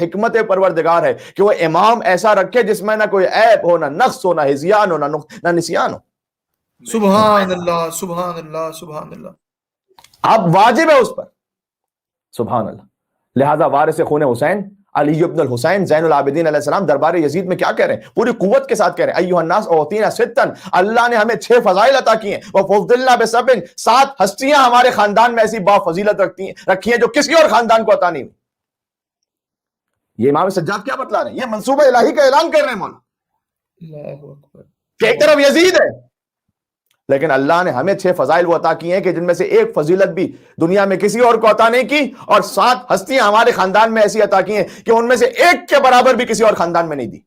حکمت پروردگار ہے کہ وہ امام ایسا رکھے جس میں نہ کوئی عیب ہو، نہ نقص ہو، نہ ہزیان ہو، نہ نسیان ہو. سبحان اللہ سبحان اللہ سبحان اللہ. اب واجب ہے اس پر. سبحان اللہ. لہذا وارث خون حسین علی ابن الحسین زین العابدین علیہ السلام دربار یزید میں کیا کہہ رہے ہیں؟ پوری قوت کے ساتھ کہہ رہے ہیں ایھا الناس اوتینا ستن، اللہ نے ہمیں 6 فضائل عطا کی ہیں. وفضلنا بسبع، 7 ہستیاں ہمارے خاندان میں ایسی با فضیلت رکھی ہیں جو کسی اور خاندان کو عطا نہیں ہوئی. یہ امام سجاد کیا بتلا رہے ہیں؟ یہ منصوبہ الہی کا اعلان کر رہے ہیں مولا. اللہ اکبر. کہ ایک طرف یزید ہے لیکن اللہ نے ہمیں 6 فضائل وہ عطا کی ہیں کہ جن میں سے ایک فضیلت بھی دنیا میں کسی اور کو عطا نہیں کی، اور 7 ہستیاں ہمارے خاندان میں ایسی عطا کی ہیں کہ ان میں سے ایک کے برابر بھی کسی اور خاندان میں نہیں دی.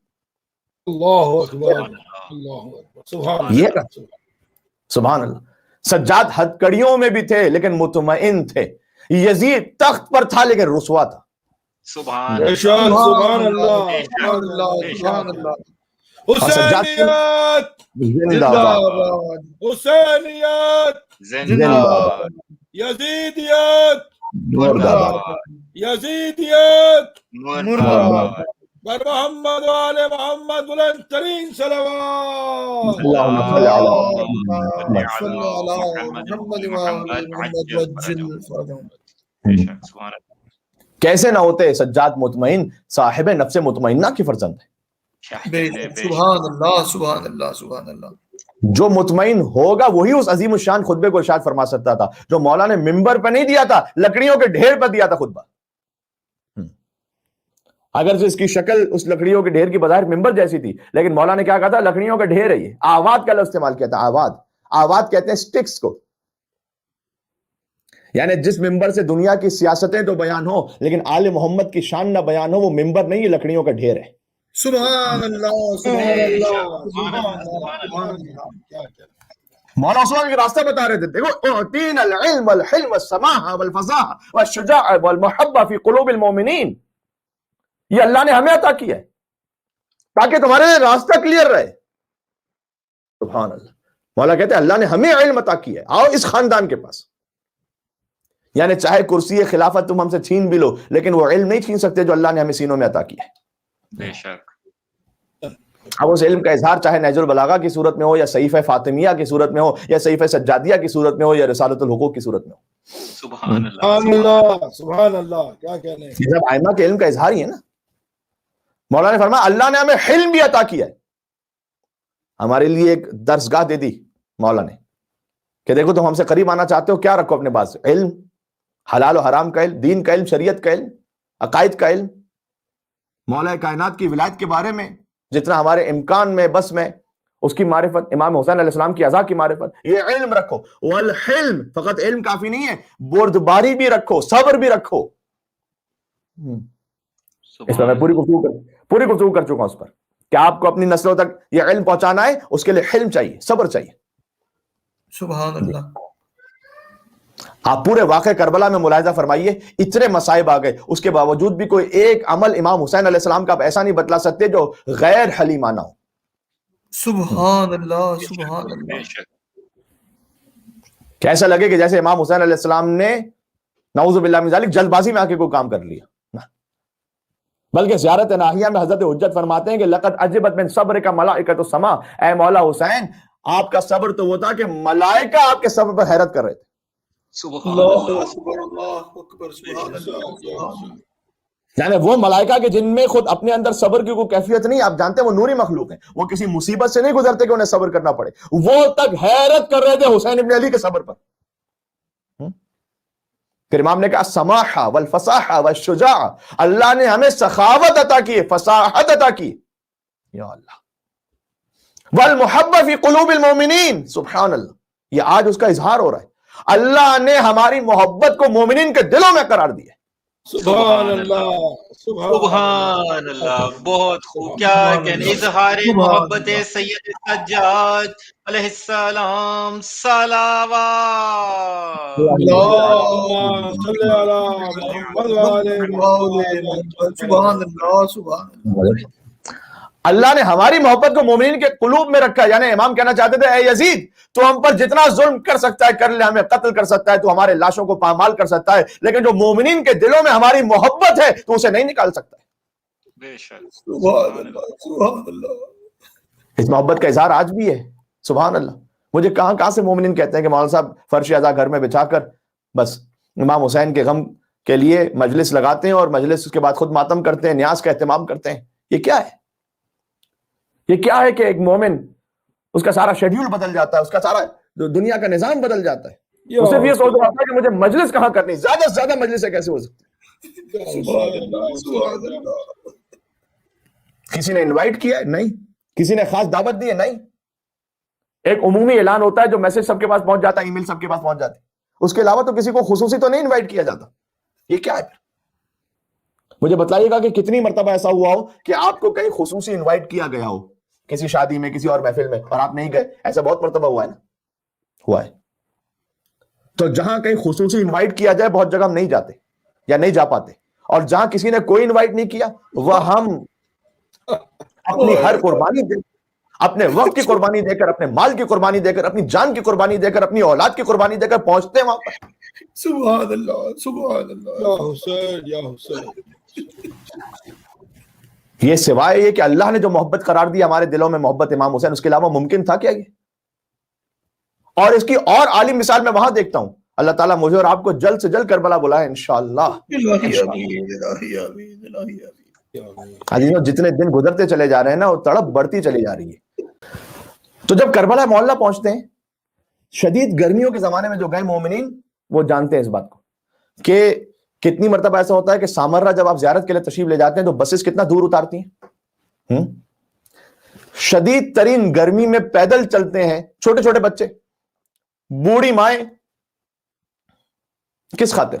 اللہ اکبر اللہ اکبر. سبحان یہ اللہ. سبحان اللہ. سجاد ہتکڑیوں میں بھی تھے لیکن مطمئن تھے. یزید تخت پر تھا لیکن رسوا تھا. سبحان اللہ سبحان اللہ سبحان اللہ سبحان اللہ. حسینیت زندہ باد، حسینیت زندہ باد، یزیدیت مردہ باد، یزیدیت مردہ باد. بر محمد و آل محمد بلند ترین صلوات. اللہم صل علی سبحان اللہ. کیسے نہ ہوتے سجاد مطمئن صاحب نفس مطمئنہ کی فرزند ہے. سبحان اللہ سبحان اللہ سبحان اللہ. جو مطمئن ہوگا وہی اس عظیم الشان خطبے کو ارشاد فرما سکتا تھا جو مولا نے ممبر پہ نہیں دیا تھا، لکڑیوں کے ڈھیر پر دیا تھا خطبہ. اگرچہ اس کی شکل اس لکڑیوں کے ڈھیر کی بظاہر ممبر جیسی تھی، لیکن مولا نے کیا کہا تھا؟ لکڑیوں کا ڈھیر ہے. یہ آواد کا لفظ استعمال کیا تھا. آواد، آواد کہتے ہیں سٹکس کو. یعنی جس ممبر سے دنیا کی سیاستیں تو بیان ہو لیکن آل محمد کی شان نہ بیان ہو، وہ ممبر نہیں، یہ لکڑیوں کا ڈھیر ہے. سبحان اللہ سبحان اللہ سبحان اللہ. مولا عثمان کے راستہ بتا رہے تھے. دیکھو اعطینا العلم والحلم والسماحہ والفصاحہ والشجاعہ والمحبہ فی قلوب المؤمنین. یہ اللہ نے ہمیں عطا کیا ہے تاکہ تمہارے راستہ کلیئر رہے. سبحان اللہ. مولا کہتے ہیں اللہ نے ہمیں علم عطا کیا ہے، آؤ اس خاندان کے پاس. یعنی چاہے کرسی خلافت تم ہم سے چھین بھی لو لیکن وہ علم نہیں چھین سکتے جو اللہ نے ہمیں سینوں میں عطا کیا ہے. بے شک. اب اس علم کا اظہار چاہے نہج البلاغہ کی صورت میں ہو، یا صحیفہ فاطمیہ کی صورت میں ہو، یا صحیفہ سجادیہ کی صورت میں ہو، یا رسالۃ الحقوق کی صورت میں ہو. سبحان اللہ سبحان اللہ سبحان اللہ. کیا کہنے ہیں؟ یہ سب ائمہ کے علم کا اظہار ہی ہے نا. مولا نے فرمایا اللہ نے ہمیں علم بھی عطا کیا ہے. ہمارے لیے ایک درسگاہ دے دی مولا نے کہ دیکھو تم ہم سے قریب آنا چاہتے ہو، کیا رکھو اپنے پاس؟ علم، حلال و حرام کا علم، دین کا علم، شریعت کا علم، عقائد کا علم، مولا کائنات کی ولایت کے بارے میں جتنا ہمارے امکان میں بس میں اس کی معرفت، امام حسین علیہ السلام کی ازا کی معرفت، یہ علم رکھو. والحلم، فقط علم کافی نہیں ہے، بردباری بھی رکھو، صبر بھی رکھو. اس پر میں پوری گفتگو کر چکا ہوں اس پر کہ آپ کو اپنی نسلوں تک یہ علم پہنچانا ہے، اس کے لیے علم چاہیے، صبر چاہیے. سبحان اللہ. آپ پورے واقعہ کربلا میں ملاحظہ فرمائیے، اتنے مصائب آ گئے، اس کے باوجود بھی کوئی ایک عمل امام حسین علیہ السلام کا آپ ایسا نہیں بتلا سکتے جو غیر حلیمانہ ہو. سبحان اللہ سبحان اللہ. کیسا لگے کہ جیسے امام حسین علیہ السلام نے نعوذ باللہ من ذالک جلد بازی میں آ کے کوئی کام کر لیا. بلکہ زیارت ناہیہ میں حضرت حجت فرماتے ہیں کہ لقد عجبت من صبر کا ملائکۃ السماء. اے مولا حسین، آپ کا صبر تو وہ تھا کہ ملائکہ آپ کے صبر پر حیرت کر رہے تھے. سبحان اللہ. اللہ اکبر سبحان اللہ. یعنی وہ ملائکہ کے جن میں خود اپنے اندر صبر کی کوئی کیفیت نہیں، آپ جانتے ہیں وہ نوری مخلوق ہیں، وہ کسی مصیبت سے نہیں گزرتے کہ انہیں صبر کرنا پڑے، وہ تک حیرت کر رہے تھے حسین ابن علی کے صبر پر. پھر امام نے کہا السماحہ والفصاحہ والشجاعہ، اللہ نے ہمیں سخاوت عطا کی، فصاحت عطا کی. یا اللہ. والمحبہ فی قلوب المؤمنین. سبحان اللہ. یہ آج اس کا اظہار ہو رہا ہے. اللہ نے ہماری محبت کو مومنین کے دلوں میں قرار دیا. سبحان اللہ سبحان اللہ. بہت خوب. کیا کہنے اظہار محبت سید سجاد علیہ السلام. صلوات. اللہم صلی علی محمد و آل محمد. سبحان اللہ سبحان اللہ. اللہ نے ہماری محبت کو مومنین کے قلوب میں رکھا ہے. یعنی امام کہنا چاہتے تھے اے یزید تو ہم پر جتنا ظلم کر سکتا ہے کر لے, ہمیں قتل کر سکتا ہے, تو ہمارے لاشوں کو پامال کر سکتا ہے, لیکن جو مومنین کے دلوں میں ہماری محبت ہے تو اسے نہیں نکال سکتا ہے. بے شک. سبحان اللہ سبحان اللہ. اس محبت کا اظہار آج بھی ہے. سبحان اللہ. مجھے کہاں سے مومنین کہتے ہیں کہ مولانا صاحب فرش عزا گھر میں بچھا کر بس امام حسین کے غم کے لیے مجلس لگاتے ہیں اور مجلس اس کے بعد خود ماتم کرتے ہیں, نیاز کا اہتمام کرتے ہیں. یہ کیا ہے؟ یہ کیا ہے کہ ایک مومن اس کا سارا شیڈیول بدل جاتا ہے, اس کا سارا دنیا کا نظام بدل جاتا ہے, وہ صرف یہ سوچ رہا ہے کہ مجھے مجلس کہاں کرنی, زیادہ سے زیادہ مجلس ہے کیسے ہو سکتی. سبحان اللہ سبحان اللہ. کسی نے انوائٹ کیا ہے؟ نہیں. کسی نے خاص دعوت دی ہے؟ نہیں. ایک عمومی اعلان ہوتا ہے جو میسج سب کے پاس پہنچ جاتا ہے, ای میل سب کے پاس پہنچ جاتی ہے, اس کے علاوہ تو کسی کو خصوصی تو نہیں انوائٹ کیا جاتا. یہ کیا ہے؟ مجھے بتلائیے گا کہ کتنی مرتبہ ایسا ہوا ہو کہ آپ کو کہیں خصوصی انوائٹ کیا گیا ہو, کسی شادی میں, کسی اور محفل میں, اور آپ نہیں گئے. ایسا بہت مرتبہ ہوا ہے نا, ہوا ہے. تو جہاں کہیں خصوصی انوائٹ کیا جائے بہت جگہ ہم نہیں جاتے یا نہیں جا پاتے, اور جہاں کسی نے کوئی انوائٹ نہیں کیا وہ ہم اپنی ہر قربانی دے, اپنے وقت کی قربانی دے کر, اپنے مال کی قربانی دے کر, اپنی جان کی قربانی دے کر, اپنی اولاد کی قربانی دے کر پہنچتے ہیں وہاں پر. سبحان اللہ سبحان اللہ. یا حسین یا حسین. یہ سوائے یہ کہ اللہ نے جو محبت قرار دی ہمارے دلوں میں محبت امام حسین, اس کے علاوہ ممکن تھا کیا یہ؟ اور اس کی اور عالی مثال میں وہاں دیکھتا ہوں. اللہ تعالیٰ مجھے اور آپ کو جلد سے جلد کربلا بلائے انشاءاللہ. جتنے دن گزرتے چلے جا رہے ہیں نا وہ تڑپ بڑھتی چلی جا رہی ہے. تو جب کربلا معلّہ پہنچتے ہیں, شدید گرمیوں کے زمانے میں جو گئے مومنین وہ جانتے ہیں اس بات کو کہ کتنی مرتبہ ایسا ہوتا ہے کہ سامرہ جب آپ زیارت کے لیے تشریف لے جاتے ہیں تو بسز کتنا دور اتارتی ہیں. شدید ترین گرمی میں پیدل چلتے ہیں چھوٹے چھوٹے بچے, بوڑھی مائیں, کس خاطر؟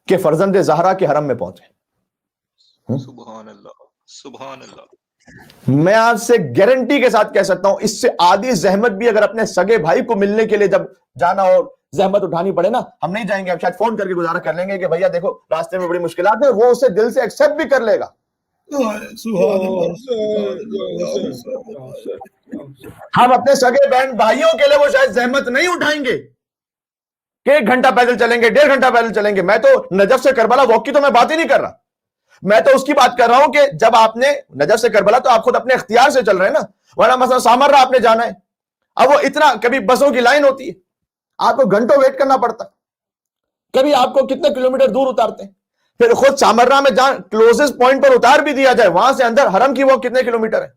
کہ فرزند زہرا کے حرم میں پہنچے. سبحان اللہ سبحان اللہ. میں آپ سے گارنٹی کے ساتھ کہہ سکتا ہوں اس سے آدھی زحمت بھی اگر اپنے سگے بھائی کو ملنے کے لیے جب جانا اور زحمت اٹھانی پڑے نا, ہم نہیں جائیں گے, ہم شاید فون کر کے گزارا کر لیں گے کہ بھیا دیکھو راستے میں بڑی مشکلات ہیں, وہ اسے دل سے ایکسپٹ بھی کر لے گا. ہم اپنے سگے بہن بھائیوں کے لیے وہ شاید زحمت نہیں اٹھائیں گے کہ 1 گھنٹہ پیدل چلیں گے, 1.5 گھنٹہ پیدل چلیں گے. میں تو نجف سے کربلا واک کی تو میں بات ہی نہیں کر رہا, میں تو اس کی بات کر رہا ہوں کہ جب آپ نے نجف سے کربلا تو آپ خود اپنے اختیار سے چل رہے ہیں نا, ورنہ مثلا سامرہ آپ نے جانا ہے, اب وہ اتنا, کبھی بسوں کی لائن ہوتی ہے, آپ کو گھنٹوں ویٹ کرنا پڑتا, کبھی آپ کو کتنے کلومیٹر دور اتارتے ہیں, پھر خود سامرہ میں جہاں کلوزسٹ پوائنٹ پر اتار بھی دیا جائے وہاں سے اندر حرم کی واک کتنے کلومیٹر ہے.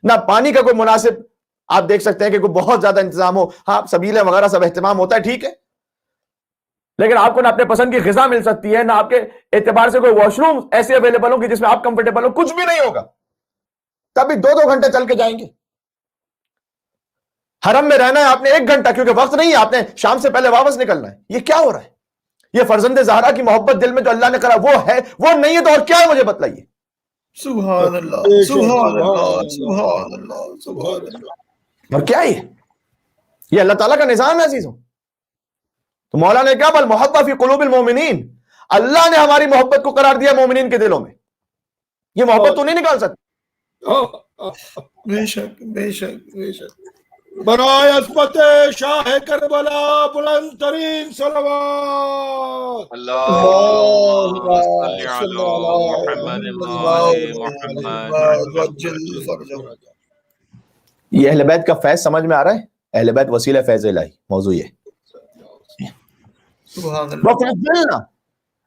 نہ پانی کا کوئی مناسب آپ دیکھ سکتے ہیں کہ کوئی بہت زیادہ انتظام ہو, ہاں سبیلیں وغیرہ سب اہتمام ہوتا ہے, ٹھیک ہے, لیکن آپ کو نہ اپنے پسند کی غذا مل سکتی ہے, نہ آپ کے اعتبار سے کوئی واش روم ایسے اویلیبل ہو کہ جس میں آپ کمفرٹیبل ہو, کچھ بھی نہیں ہوگا. تب بھی 2 گھنٹے چل کے جائیں گے. حرم میں رہنا ہے آپ نے 1 گھنٹہ, کیونکہ وقت نہیں ہے, آپ نے شام سے پہلے واپس نکلنا ہے. یہ کیا ہو رہا ہے؟ یہ فرزند زہرا کی محبت دل میں جو اللہ نے کرا وہ ہے, وہ نہیں ہے تو اور کیا ہے مجھے بتلائیے. سبحان اللہ سبحان اللہ سبحان اللہ سبحان اللہ. اور کیا ہے یہ اللہ تعالیٰ کا نظام ہے عزیزوں. تو مولا نے کیا بل محبت فی قلوب المومنین, اللہ نے ہماری محبت کو قرار دیا مومنین کے دلوں میں. یہ محبت تو نہیں نکال سکتی. بے شک بے شک بے شک. برائے عظمت شاہ کربلا بلند ترین صلوات. اللہم صلی علی محمد. یہ اہل بیت کا فیض سمجھ میں آ رہا ہے؟ اہل بیت وسیلہ فیض الہی موضوع یہ.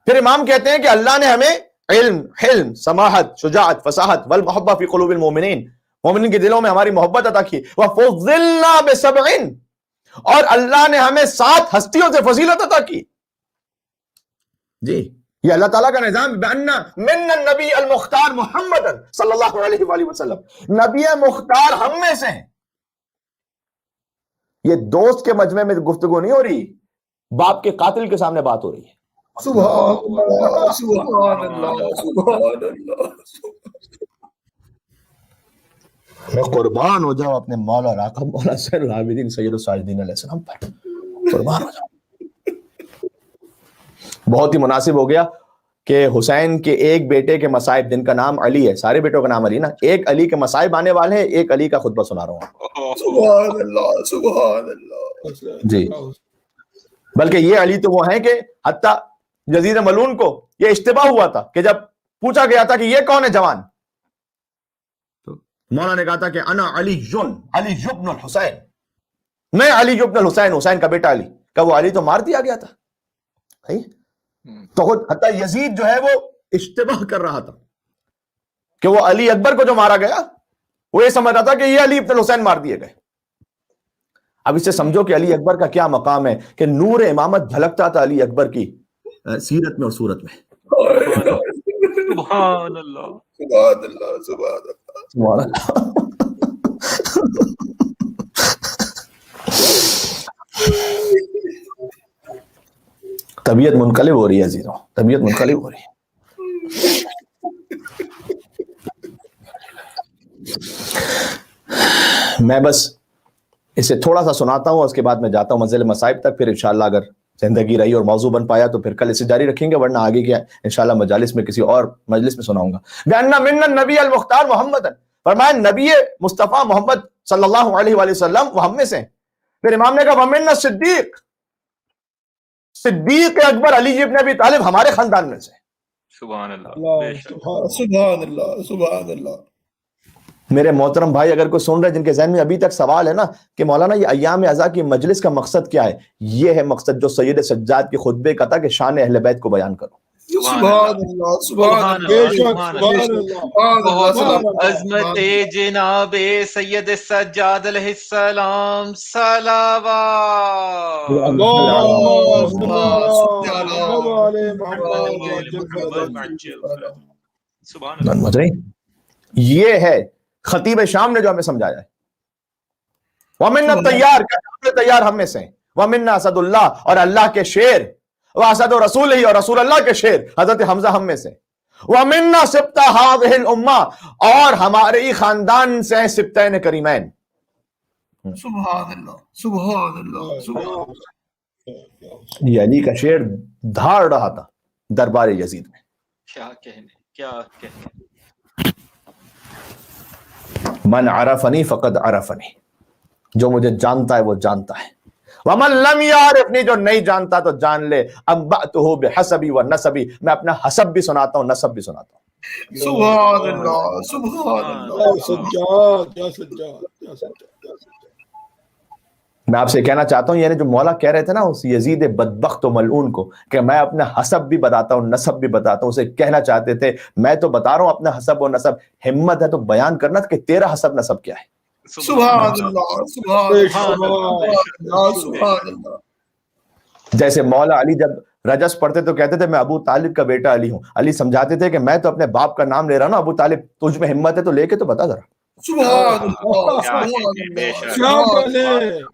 پھر امام کہتے ہیں کہ اللہ نے ہمیں علم, حلم, سماحت, شجاعت, فصاحت والمحبہ فی قلوب المومنین, مومنین کے دلوں میں ہماری محبت عطا کی. وَفُضِّلْنَا بِسَبْعٍ, اور اللہ نے ہمیں 7 ہستیوں سے فضیلت عطا کی. جی یہ اللہ تعالیٰ کا نظام. بِأَنَّ مِنَّ النَّبِيِّ الْمُخْتَارِ مُحَمَّدًا صلی اللہ علیہ وآلہ وسلم, نبی مختار ہم میں سے ہیں. یہ دوست کے مجمع میں گفتگو نہیں ہو رہی, باپ کے قاتل کے سامنے بات ہو رہی ہے. سبحان اللہ سبحان اللہ سبحان اللہ. میں قربان ہو جاؤں اپنے مولا راقب مولا سید العابدین سید الساجدین علیہ السلام پر, قربان ہو جاؤں. بہت ہی مناسب ہو گیا کہ حسین کے ایک بیٹے کے مصائب، جن کا نام علی ہے، سارے بیٹوں کا نام علی نا، ایک علی کے مصائب آنے والے ہیں، ایک علی کا خطبہ سنا رہا ہوں. سبحان اللہ سبحان اللہ. جی بلکہ یہ علی تو وہ ہیں کہ حتیٰ یزید ملعون کو یہ اشتباہ ہوا تھا کہ جب پوچھا گیا تھا کہ یہ کون ہے جوان، تو مولا نے کہا تھا کہ انا علی بن الحسین، میں علی بن الحسین، حسین کا بیٹا علی کا. وہ علی تو مار دیا گیا تھا. تو خود حتیٰ یزید جو ہے وہ اشتباہ کر رہا تھا کہ وہ علی اکبر کو جو مارا گیا وہ یہ سمجھ رہا تھا کہ یہ علی بن الحسین مار دیے گئے. اب اس سے سمجھو کہ علی اکبر کا کیا مقام ہے کہ نور امامت جھلکتا تھا علی اکبر کی سیرت میں اور صورت میں. سبحان اللہ سبحان اللہ سبحان اللہ. طبیعت منقلب ہو رہی ہے عزیزوں، طبیعت منقلب ہو رہی ہے. میں بس اسے تھوڑا سا سناتا ہوں، اس کے بعد میں جاتا ہوں منزل مصائب تک. پھر انشاءاللہ اگر زندگی رہی اور موضوع بن پایا تو پھر کل اسے جاری رکھیں گے، ورنہ آگے کیا انشاءاللہ مجالس میں کسی اور مجلس میں سناؤں گا. بأن من النبی المختار محمد، فرمایا نبی مصطفیٰ محمد صلی اللہ علیہ وآلہ وسلم وہ ہم میں سے ہیں. پھر امام نے کہا ومن الصدیق، صدیق اکبر علی ابن ابی طالب ہمارے خاندان میں سے. سبحان اللہ سبحان اللہ سبحان اللہ. میرے محترم بھائی اگر کوئی سن رہے جن کے ذہن میں ابھی تک سوال ہے نا کہ مولانا یہ ایام اعزا کی مجلس کا مقصد کیا ہے، یہ ہے مقصد جو سید سجاد کے خطبے کا تھا کہ شان اہل بیت کو بیان کرو. سبحان اللہ سبحان اللہ. بہت عظمت جناب سید سجاد علیہ السلام. صلوات. سمجھ رہے ہیں؟ یہ ہے خطیب شام نے جو ہمیں سمجھایا ہے. وَمِنَّا الطَّيَّارِ، کہ تیار ہم میں سے ہیں. وَمِنَّا اسد اللہ، اور اللہ کے شیر، واسد رسول ہی، اور رسول اللہ کے شیر حضرت حمزہ ہم میں سے. وَمِنَّا سِبْطَ هَٰذِهِ الْأُمَّةِ، اور ہمارے ہی خاندان سے ہیں سبتین کریمین. سبحان اللہ سبحان اللہ سبحان. یہ علی کا شیر دھاڑ رہا تھا دربار یزید میں. کیا کہنے کیا کہنے. من عرفنی فقد عرفنی، جو مجھے جانتا ہے وہ جانتا ہے. ومن لم یعرفنی، جو نہیں جانتا تو جان لے. انبأتہ بحسبی ونسبی، میں اپنا حسب بھی سناتا ہوں، نسب بھی سناتا ہوں. سبحان اللہ سبحان اللہ. سجاد کیا سجاد کیا سجاد. میں آپ سے کہنا چاہتا ہوں، یعنی جو مولا کہہ رہے تھے نا اس یزید بدبخت و ملعون کو کہ میں اپنا حسب بھی بتاتا ہوں نسب بھی بتاتا ہوں، اسے کہنا چاہتے تھے میں تو بتا رہا ہوں اپنا حسب و نسب. ہمت ہے تو بیان کرنا کہ تیرا حسب نسب کیا ہے. سبحان اللہ سبحان اللہ سبحان اللہ. جیسے مولا علی جب رجس پڑھتے تو کہتے تھے میں ابو طالب کا بیٹا علی ہوں. علی سمجھاتے تھے کہ میں تو اپنے باپ کا نام لے رہا ہوں نا ابو طالب، تجھ میں ہمت ہے تو لے کے تو بتا ذرا. سبحان اللہ سبحان اللہ.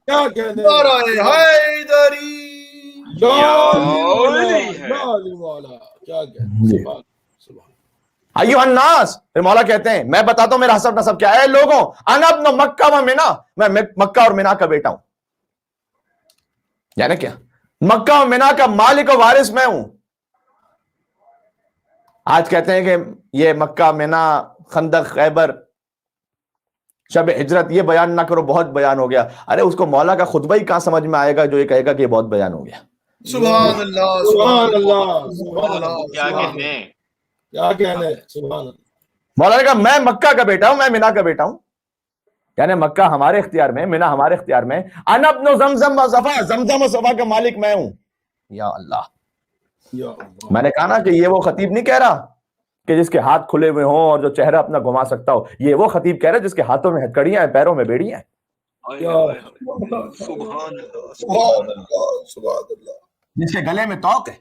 کیا کہنے نعرہ حیدری. کیا کہنے. ایھا الناس، پھر مولا کہتے ہیں میں بتاتا ہوں میرا حسب نسب کیا ہے. لوگوں انا ابن مکہ و منا، میں مکہ اور منا کا بیٹا ہوں. یعنی کیا؟ مکہ و منا کا مالک و وارث میں ہوں. آج کہتے ہیں کہ یہ مکہ منا خندق خیبر شب ہجرت یہ بیان نہ کرو، بہت بیان ہو گیا. ارے اس کو مولا کا خطبہ ہی کہاں سمجھ میں آئے گا جو یہ کہے گا کہ یہ بہت بیان ہو گیا. سبحان اللہ سبحان اللہ سبحان اللہ. کیا کہنے. کیا کہنے. سبحان اللہ. مولا نے کہا میں مکہ کا بیٹا ہوں، میں منا کا بیٹا ہوں. یعنی مکہ ہمارے اختیار میں، منا ہمارے اختیار میں. انا ابن زمزم و صفا، زمزم و صفا کا مالک میں ہوں. یا اللہ. میں نے کہا نا کہ یہ وہ خطیب نہیں کہہ رہا کہ جس کے ہاتھ کھلے ہوئے ہوں اور جو چہرہ اپنا گھما سکتا ہو. یہ وہ خطیب کہہ رہا ہے جس کے ہاتھوں میں ہتھکڑیاں ہیں، پیروں میں بیڑیاں ہیں. سبحان اللہ سبحان اللہ سبحان اللہ. جس کے گلے میں توق ہے.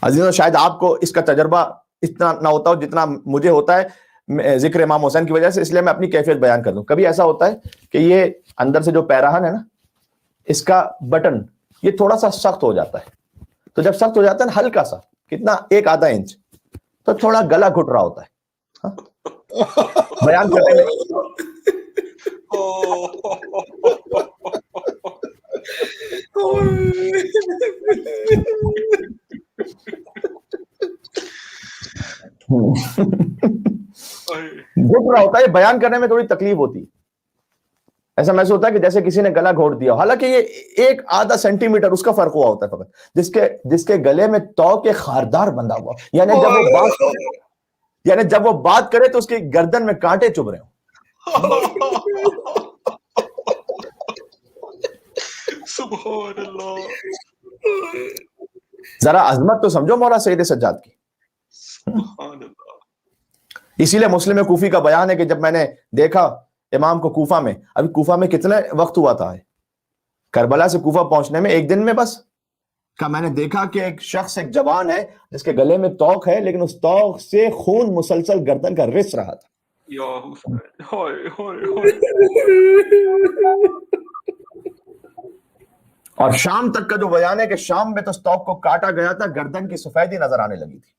عزیزوں شاید آپ کو اس کا تجربہ اتنا نہ ہوتا ہو جتنا مجھے ہوتا ہے ذکر امام حسین کی وجہ سے، اس لیے میں اپنی کیفیت بیان کر دوں. کبھی ایسا ہوتا ہے کہ یہ اندر سے جو پیراہن ہے نا اس کا بٹن یہ تھوڑا سا سخت ہو جاتا ہے. تو جب سخت ہو جاتا ہے نا ہلکا سا، کتنا 1-آدھا انچ، تو تھوڑا گلا گھٹ رہا ہوتا ہے بیان کرنے میں. گھٹ رہا ہوتا ہے, بیان کرنے میں تھوڑی تکلیف ہوتی ہے, ایسا محسوس ہوتا ہے کہ جیسے کسی نے گلا گھونٹ دیا, حالانکہ یہ ایک آدھا سینٹی میٹر اس کا فرق ہوا ہوتا ہے فقط, جس کے گلے میں توق خاردار بندھا ہوا, یعنی جب وہ بات کرے تو اس کی گردن میں کانٹے چبھ رہے ہوں. سبحان اللہ, ذرا عظمت تو سمجھو مولا سید سجاد کی. سبحان اللہ. اسی لیے مسلم کوفی کا بیان ہے کہ جب میں نے دیکھا امام کو کوفہ میں, ابھی کوفہ میں کتنے وقت ہوا تھا کربلا سے کوفہ پہنچنے میں, ایک دن میں بس کا میں نے دیکھا کہ ایک شخص, ایک جوان ہے جس کے گلے میں توق ہے, لیکن اس توق سے خون مسلسل گردن کا رس رہا تھا. یا حسین, ہائے ہائے ہائے. اور شام تک کا جو بیان ہے کہ شام میں تو اس توق کو کاٹا گیا تھا, گردن کی سفیدی نظر آنے لگی تھی.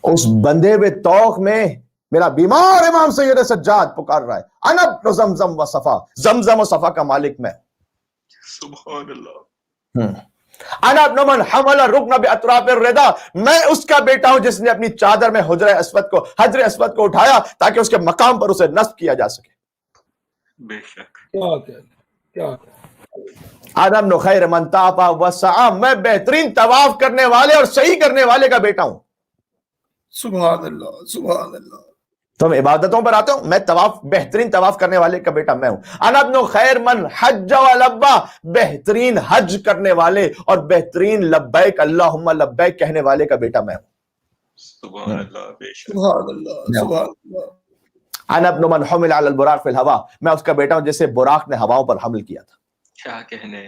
اس بندھے ہوئے توق میں میرا بیمار امام سید سجاد پکار رہا ہے, انا ابن زمزم و صفا, زمزم و صفا کا مالک میں. سبحان اللہ. انا ابن من حمل الرکن باطراف الرداء, میں اس کا بیٹا ہوں جس نے اپنی چادر میں حجر اسود کو اٹھایا تاکہ اس کے مقام پر اسے نصب کیا جا سکے. بے شک. کیا انا ابن خیر من طاف وسعى, میں بہترین طواف کرنے والے اور صحیح کرنے والے کا بیٹا ہوں. سبحان اللہ, سبحان اللہ. تم عبادتوں پر آتے ہو, میں بہترین طواف کرنے والے کا بیٹا میں ہوں. انا ابن خیر من حج ولبا, بہترین حج کرنے والے اور بہترین لبیک اللہم لبیک کہنے والے کا بیٹا میں ہوں. سبحان اللہ. بے شک. سبحان اللہ, سبحان اللہ. انا ابن من حمل علی البراق فی الہوا, میں اس کا بیٹا ہوں جسے براق نے ہواؤں پر حمل کیا تھا. کیا کہنے.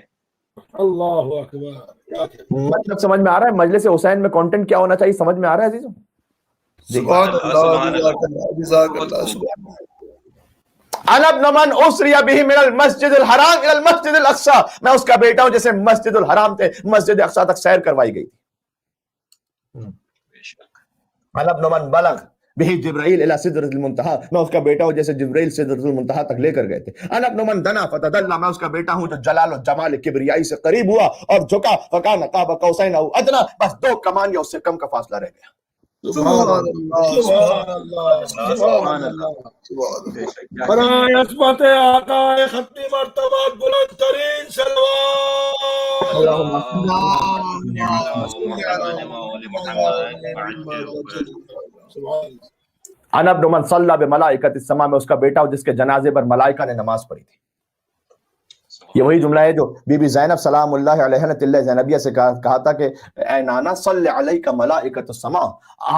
اللہ اکبر. مطلب سمجھ میں آ رہا ہے, مجلس حسین میں کنٹینٹ کیا ہونا چاہیے, سمجھ میں آ رہا ہے عزیزوں. سبحان اللہ, جزاک اللہ, سبحان اللہ. انا ابن من اسری بہ من المسجد الحرام الى المسجد الاقصی, میں اس کا بیٹا ہوں جسے مسجد الحرام سے مسجد اقصی تک سیر کروائی گئی تھی. بے شک. انا ابن من بلغ بہ جبرائیل الی سدرۃ المنتہی, میں اس کا بیٹا ہوں جیسے جبرائیل سدرۃ المنتہی تک لے کر گئے تھے. انا ابن من دنا فتدلی, میں اس کا بیٹا ہوں جو جلال و جمال کبریائی سے قریب ہوا اور جھکا, فکان قاب قوسین او ادنی, بس 2 کمان یا اس سے کم کا فاصلہ رہ گیا. سبحان اللہ, سبحان اللہ, سبحان اللہ, سبحان بے اللہ. شک. کیا برائے عظمت آقا ختم مرتبہ بلند ترین صلوات. انا ابن من صلی بملائکۃ السماء, میں اس کا بیٹا ہوں جس کے جنازے پر ملائکہ نے نماز پڑھی تھی. یہ وہی جملہ ہے جو بی بی زینب سلام اللہ علیہ نے تلہ زینبیہ سے کہا تھا کہ اے نانا صلی علیک ملائکۃ السماء,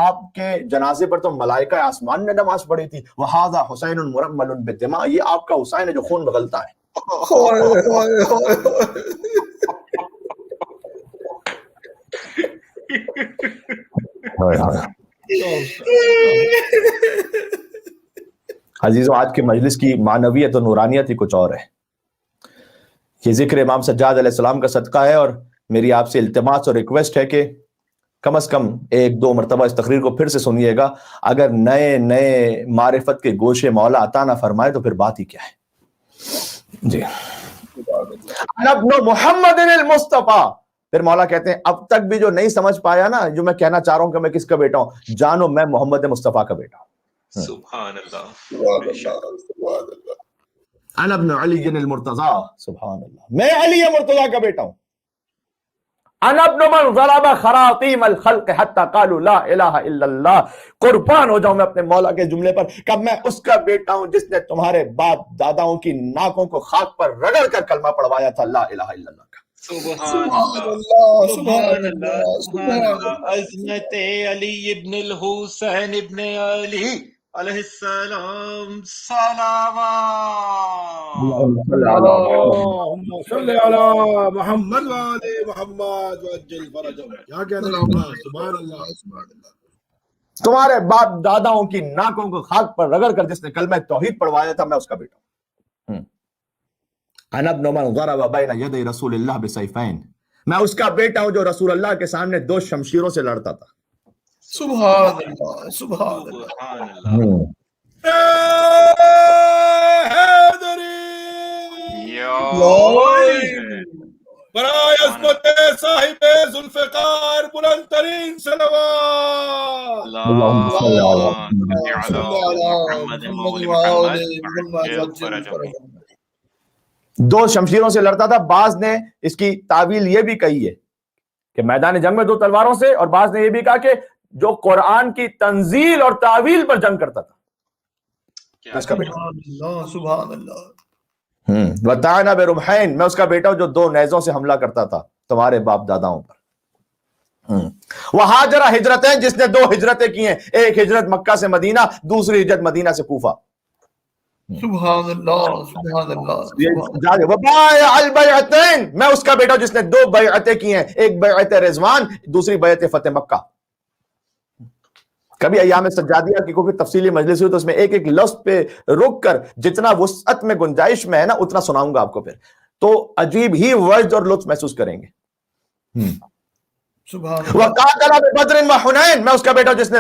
آپ کے جنازے پر تو ملائکہ آسمان نے نماز پڑھی تھی. وہذا حسین مرمل بالدماء, یہ آپ کا حسین ہے جو خون بغلتا ہے. عزیزوں, آج کے مجلس کی معنویت و نورانیت ہی کچھ اور ہے. یہ ذکر امام سجاد علیہ السلام کا صدقہ ہے, اور میری آپ سے التماس اور ریکویسٹ ہے کہ کم از کم 1-2 مرتبہ اس تقریر کو پھر سے سنیے گا. اگر نئے معرفت کے گوشے مولا عطا نہ فرمائے تو پھر بات ہی کیا ہے. جی, ابن محمد المصطفیٰ, پھر مولا کہتے ہیں اب تک بھی جو نہیں سمجھ پایا نا, جو میں کہنا چاہ رہا ہوں کہ میں کس کا بیٹا ہوں, جانو میں محمد مصطفیٰ کا بیٹا ہوں. سبحان اللہ. سبحان اللہ, سبحان اللہ. انا ابن علی المرتضی, سبحان اللہ, میں علی مرتضی کا بیٹا ہوں. انا ابن من ضرب خراطیم الخلق حتی قالوا لا الہ الا اللہ, قربان ہو جاؤں میں اپنے مولا کے جملے پر کہ میں اس کا بیٹا ہوں جس نے تمہارے باپ داداؤں کی ناکوں کو خاک پر رگڑ کر کلمہ پڑھوایا تھا لا الہ الا اللہ کا. سبحان سبحان اللہ. اللہ, سبحان اللہ, سبحان اللہ. عظمت علی ابن الحسین ابن علی علیہ السلام صلوات. اللہم صلی علی محمد وآل محمد وعجل فرجهم. کیا کہنے لگا. سبحان اللہ, سبحان اللہ. تمہارے باپ داداؤں کی ناکوں کو خاک پر رگڑ کر جس نے کلمہ توحید پڑھوایا تھا, میں اس کا بیٹا ہوں. انا ابن من ضرب بین یدی رسول اللہ بسیفین, میں اس کا بیٹا ہوں جو رسول اللہ کے سامنے 2 شمشیروں سے لڑتا تھا. سبحان اللہ سبحان اللہ سبحان اللہ. برائے عظمت صاحب ذوالفقار بلند ترین صلوات. اللہم صلی علی محمد محمد. 2 شمشیروں سے لڑتا تھا. بعض نے اس کی تعویل یہ بھی کہی ہے کہ میدان جنگ میں 2 تلواروں سے، اور بعض نے یہ بھی کہا کہ جو قرآن کی تنزیل اور تعویل پر جنگ کرتا تھا. سبحان اللہ سبحان اللہ. وَتَعْنَا بِرُمْحَيْن، میں اس کا بیٹا ہوں جو 2 نیزوں سے حملہ کرتا تھا تمہارے باپ داداؤں پر. وَحَاجَرَ ہجرتیں، جس نے 2 ہجرتیں کی ہیں، ایک ہجرت مکہ سے مدینہ، دوسری ہجرت مدینہ سے کوفہ. سبحان اللہ سبحان اللہ. وَبَايَعَ الْبَيْعَتَيْن، میں اس کا بیٹا ہوں جس نے 2 بیعتیں کی ہیں، ایک بیعت رضوان، دوسری بیعت فتح مکہ. کبھی ایام سجادیہ کی کوئی تفصیلی مجلس ہوئی تو اس میں ایک ایک لفظ پہ رک کر جتنا وسعت میں گنجائش میں ہے نا اتنا سناؤں گا آپ کو، پھر تو عجیب ہی وجد اور لطف محسوس کریں گے. وَقَاتَلَ بِبَدْرٍ وَحُنَيْن، میں اس کا بیٹا ہوں جس نے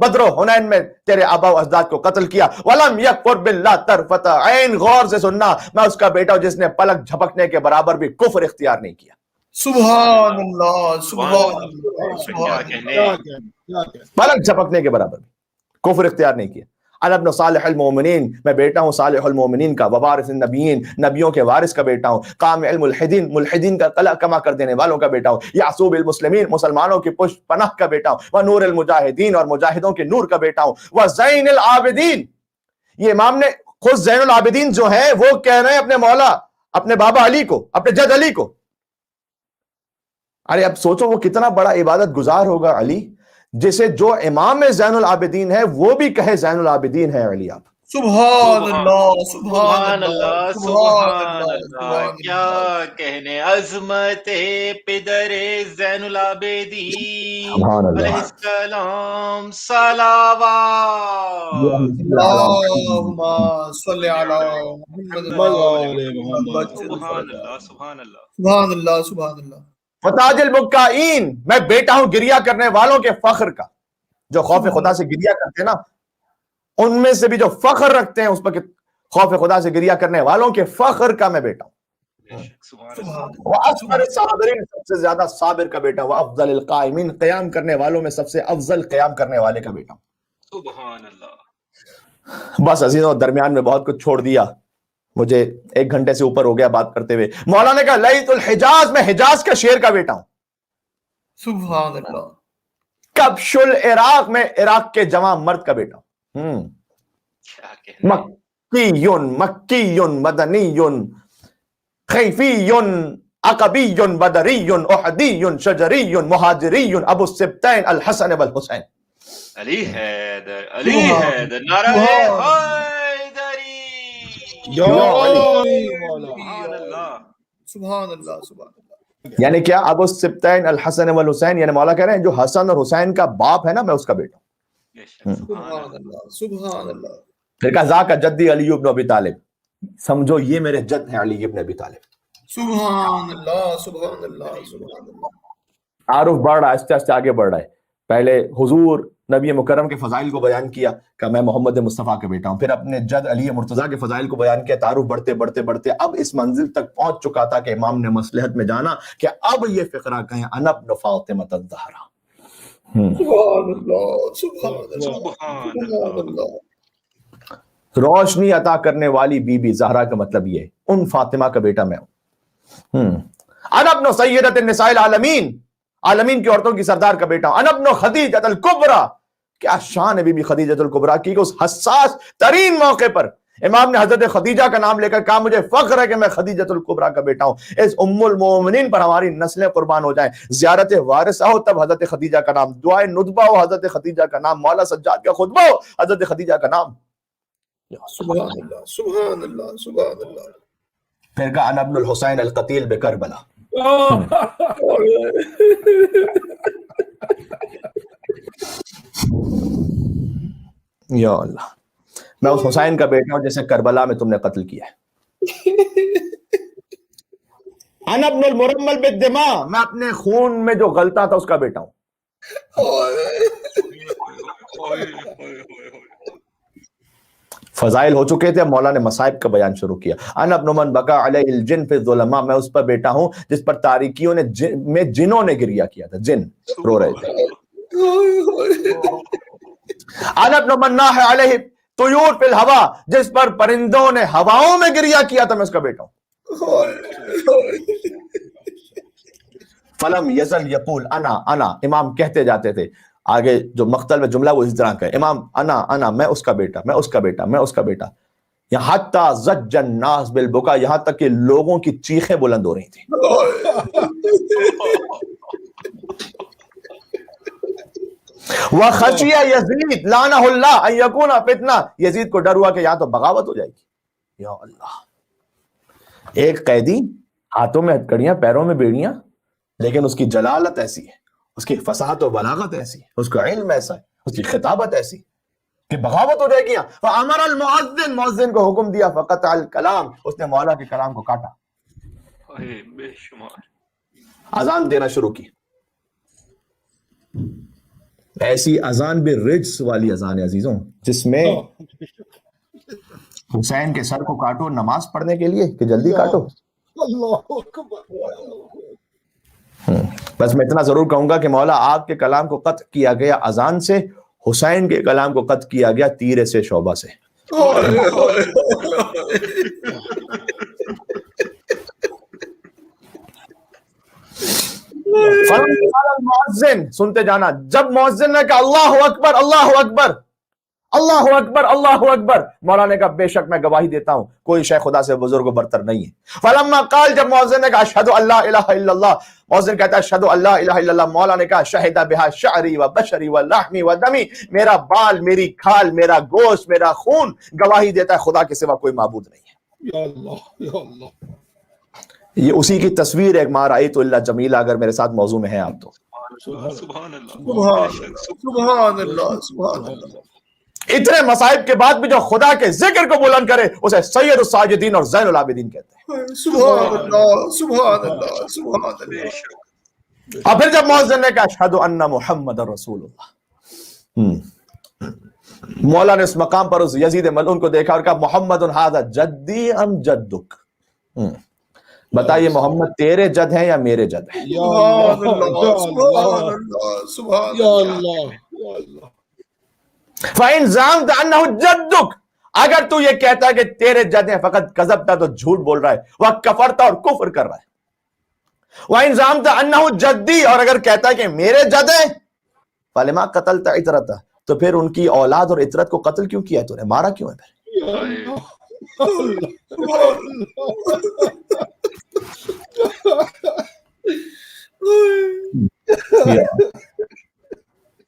بدر و حنین میں تیرے آبا و اجداد کو قتل کیا. وَلَمْ يَكْفُرْ بِاللَّهِ طَرْفَةَ عَيْن، غور سے سننا، میں اس کا بیٹا ہوں جس نے پلک جھپکنے کے برابر بھی کفر اختیار نہیں کیا. سبحان اللہ سبحان اللہ. پلک جھپکنے کے برابر بھی کفر اختیار نہیں کیا. انا ابن صالح المومنین، میں بیٹا ہوں صالح المومنین کا. ووارث النبیین، نبیوں کے وارث کا بیٹا ہوں. قامع الملحدین، ملحدین کا قلع کما کر دینے والوں کا بیٹا ہوں. یعصوب المسلمین، مسلمانوں کی پشت پناہ کا بیٹا ہوں. ونور المجاہدین، اور مجاہدوں کے نور کا بیٹا ہوں. وزین العابدین، یہ امام نے خود زین العابدین جو ہیں وہ کہہ رہے ہیں اپنے مولا، اپنے بابا علی کو، اپنے جد علی کو. ارے اب سوچو وہ کتنا بڑا عبادت گزار ہوگا علی، جسے جو امام زین العابدین ہے وہ بھی کہے زین العابدین ہے علی. آپ سبحان اللہ سبحان اللہ سبحان اللہ. کیا کہنے عظمت پدر زین العابدین علیہ السلام. صلوات. اللہم صلی علی محمد. سبحان اللہ سبحان اللہ سبحان اللہ سبحان اللہ. فتاج البکائین، میں بیٹا ہوں گریا کرنے والوں کے فخر کا. جو خوف خدا سے گریا کرتے ہیں نا ان میں سے بھی جو فخر رکھتے ہیں اس پر کہ خوف خدا سے گریا کرنے والوں کے فخر کا میں بیٹا ہوں. وَأَصْبَرِ الصَّابِرِينَ، سب سے زیادہ صابر کا بیٹا ہوں. وَأَفْضَلِ الْقَائِمِينَ، قیام کرنے والوں میں سب سے افضل قیام کرنے والے کا بیٹا ہوں. سبحان اللہ. بس عزیزوں درمیان میں بہت کچھ چھوڑ دیا، مجھے 1 گھنٹے سے اوپر ہو گیا بات کرتے ہوئے. مولا نے کہا لیت الحجاز، میں حجاز کا شیر کا بیٹا ہوں. سبحان اللہ. کبش العراق، میں عراق کے جوان مرد کا بیٹا ہوں. مکی مدنی خیفی عقبی بدری احدی شجری مہاجری ابو السبتین الحسن والحسین. علی حیدر علی حیدر نعرہ حیدری. سبحان اللہ سبحان اللہ سبحان اللہ. یعنی کیا؟ ابو السبتین الحسن والحسین، یعنی مولا کہہ رہے ہیں جو حسن اور حسین کا باپ ہے نا میں اس کا بیٹا ہوں. سبحان اللہ سبحان اللہ. پھر کہا ذاک جدی علی ابن ابی طالب، سمجھو یہ میرے جد ہیں علی ابن ابی طالب. سبحان اللہ سبحان اللہ سبحان اللہ. تعارف بڑھ رہا ہے، آہستہ آہستہ آگے بڑھ رہا ہے. پہلے حضور نبی مکرم کے فضائل کو بیان کیا کہ میں محمد مصطفیٰ کا بیٹا ہوں، پھر اپنے جد علی مرتضیٰ کے فضائل کو بیان کیا. تعارف بڑھتے بڑھتے بڑھتے اب اس منزل تک پہنچ چکا تھا کہ امام نے مصلحت میں جانا کہ اب یہ فقرہ کہیں انا ابن فاطمہ الزہرا. سبحان اللہ سبحان اللہ. روشنی عطا کرنے والی بی بی زہرا کا مطلب یہ ہے ان فاطمہ کا بیٹا میں ہوں. انا ابن سیدۃ النساء العالمین، عالمین کی عورتوں کی سردار کا بیٹا ہوں. انا ابن خدیجۃ الکبریٰ، کیا شان ہے بی بی خدیجۃ الکبریٰ کی کہ اس حساس ترین موقع پر امام نے حضرت خدیجہ کا نام لے کر کہا مجھے فخر ہے کہ میں خدیجۃ الکبریٰ کا بیٹا ہوں. اس ام المومنین پر ہماری نسلیں قربان ہو جائیں. زیارت وارثہ ہو تب حضرت خدیجہ کا نام، دعائے ندبہ ہو حضرت خدیجہ کا نام، مولا سجاد کا خطبہ ہو حضرت خدیجہ کا نام. سبحان اللہ سبحان اللہ سبحان اللہ. پھر کہا انا ابن الحسین القتیل بکربلا. یا اللہ، میں اس حسین کا بیٹا ہوں جسے کربلا میں تم نے قتل کیا ہے. انا ابن المرمل بالدماء، میں اپنے خون میں جو غلطا تھا اس کا بیٹا ہوں. فضائل ہو چکے تھے، اب مولا نے مصائب کا بیان شروع کیا. انا ابن من بکا علیہ الجن فی الظلماء، میں اس پر بیٹا ہوں جس پر تاریکیوں میں جنوں نے گریہ کیا تھا، جن رو رہے تھے. انا ابن من ناح علیہ طیور فی الہوا، جس پر پرندوں نے ہواؤں میں گریہ کیا تھا، میں اس کا بیٹا ہوں. فلم یزل یقول انا امام کہتے جاتے تھے. آگے جو مقتل میں جملہ وہ اس طرح کا ہے، امام انا میں اس کا بیٹا، میں اس کا بیٹا، میں اس کا بیٹا. یہاں حتی زج الناس بالبکا، یہاں تک کہ لوگوں کی چیخیں بلند ہو رہی تھیں. وخشی یزید لعنہ اللہ ان یکون فتنہ، یزید کو ڈر ہوا کہ یہاں تو بغاوت ہو جائے گی. یا اللہ، ایک قیدی ہاتھوں میں ہتھکڑیاں پیروں میں بیڑیاں، لیکن اس کی جلالت ایسی ہے، اس کی فصاحت و بلاغت ایسی ہے، اس کا علم ایسا ہے، اس کی خطابت ایسی کہ بغاوت ہو جائے گی. فامر المؤذن، مؤذن کو حکم دیا، فقطع الکلام، اس نے مولا کے کلام کو کاٹا، بے شمار اذان دینا شروع کی. ایسی اذان بھی رجس والی اذان ہے عزیزوں، جس میں حسین کے سر کو کاٹو نماز پڑھنے کے لیے کہ جلدی کاٹو. اللہ اکبر. بس میں اتنا ضرور کہوں گا کہ مولا آپ کے کلام کو قطع کیا گیا اذان سے، حسین کے کلام کو قطع کیا گیا تیر سے، شعبہ سے. مؤذن، سنتے جانا، جب مؤذن نے کہا اللہ اکبر اللہ اکبر اللہ اکبر اللہ اکبر، مولا نے کہا بے شک میں گواہی دیتا ہوں کوئی شے خدا سے بزرگ و برتر نہیں ہے. فلما قال، جب مؤذن نے کہا اشہد ان لا الہ الا اللہ، مؤذن کہتا ہے اشہد ان لا الہ الا اللہ، مولا نے کہا شہد بہا شعری و بشری و لحمی و دمی، میرا بال، میری کھال، میرا گوشت، میرا خون گواہی دیتا ہے خدا کے سوا کوئی معبود نہیں ہے. یا اللہ یا اللہ. یہ اسی کی تصویر ہے، ما رأیت الا جمیلہ، اگر میرے ساتھ موضوع میں ہے آپ تو. سبحان اللہ سبحان اللہ سبحان اللہ. اتنے مصائب کے بعد بھی جو خدا کے ذکر کو بلند کرے اسے سید الساجدین اور زین العابدین کہتے ہیں. سبحان اللہ سبحان اللہ سبحان اللہ. اور پھر جب مؤذن نے کہا اشہد ان محمد رسول اللہ، مولا نے اس مقام پر اس یزید ملعون کو دیکھا اور کہا محمد ھذا جدی ام جدک، بتائیے محمد تیرے جد ہیں یا میرے جد ہیں؟ سبحان اللہ سبحان اللہ سبحان یا اللہ. اللہ یا اللہ. فَإِن زَعَمْتَ أَنَّهُ جَدُّكَ، اگر تو یہ کہتا ہے کہ تیرے جد ہیں، فقط کذبتا، تو جھوٹ بول رہا ہے، وہ کفرتا اور کفر کر رہا ہے. وَإِن زَعَمْتَ أَنَّهُ جَدِّي، اور اگر کہتا ہے کہ میرے جد ہیں، فَلِمَا قَتَلْتَ عِتْرَتَهُ، تو پھر ان کی اولاد اور عترت کو قتل کیوں کیا ہے، تو نے مارا کیوں ہے پھر؟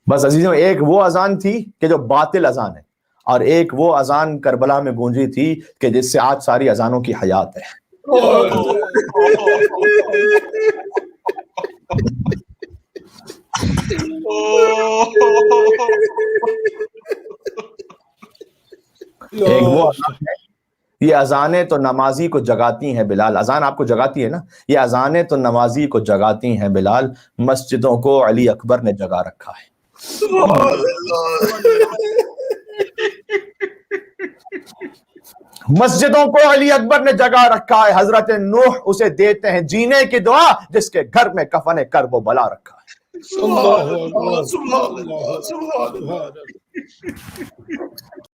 بس عزیزوں، ایک وہ اذان تھی کہ جو باطل اذان ہے، اور ایک وہ اذان کربلا میں گونجی تھی کہ جس سے آج ساری اذانوں کی حیات ہے. ایک وہ اذان ہے، یہ اذانیں تو نمازی کو جگاتی ہیں بلال، اذان آپ کو جگاتی ہے نا، یہ اذانیں تو نمازی کو جگاتی ہیں بلال، مسجدوں کو علی اکبر نے جگا رکھا ہے. مسجدوں کو علی اکبر نے جگا رکھا ہے. حضرت نوح اسے دیتے ہیں جینے کی دعا جس کے گھر میں کفن کرب و بلا رکھا ہے. سبحان اللہ سبحان اللہ سبحان اللہ.